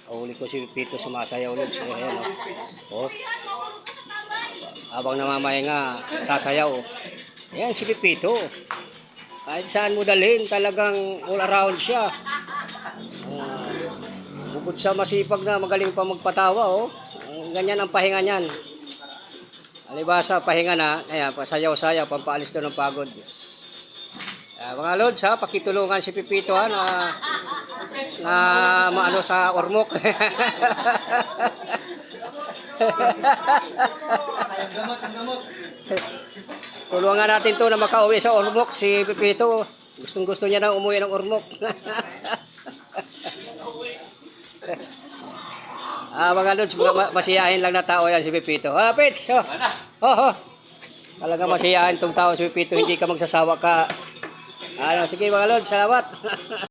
Huli ko si Pipito sumasayaw ulit. Ayan, oh. Habang namamahinga, sasayaw. Ayan si Pipito. Kahit saan mo dalhin, talagang all around siya. Bukod sa masipag na magaling pa magpatawa, oh. Ganyan ang pahinga niyan. Alibasa, pahinga na. Ayan, pasayaw-sayaw, pampaalis doon ng pagod. Mga lods, ha, pakitulungan si Pipito, ha, na maano sa ormok. Tulungan natin to na makauwi sa ormok si Pipito. Gustong-gusto niya na umuwi ng ormok. Mga lods, masiyahin lang na tao yan si Pipito. Pits! Talaga masiyahin tong tao si Pipito. Hindi ka magsasawa ka. Sige mga lods, salamat.